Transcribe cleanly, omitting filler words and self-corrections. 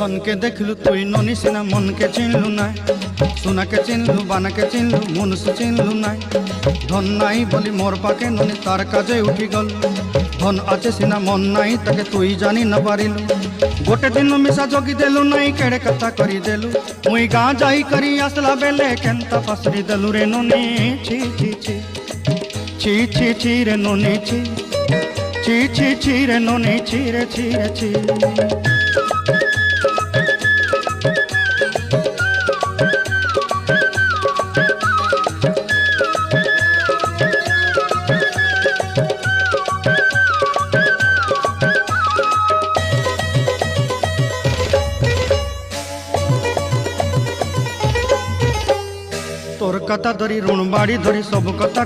জনকে দেখলু তুই ননি সিনা মনকে চিনলু নাই, সোনাকে চিনলু বানাকে চিনলু মনুষ চিনলু নাই। ধন নাই বলি মোর পাকে ননি তার কাজে উঠি গল, ধন আছে সিনা মন নাই তাকে তুই জানি না পারিলু। গোটে দিন মিশা জগি দেলু নাই কেড়ে কথা করি দেলু, মুই গাঁ যাই করি আসলা বেলে কেনতা পাসরি দেলু রে ননি। ছি ছি ছি ছি ছি ছি রে ননি ছি ছি ছি ছি রে ননি ছি রে ছি রে ছি। তোর কথা ধরি ঋণ বাড়ি ধরি সব কথা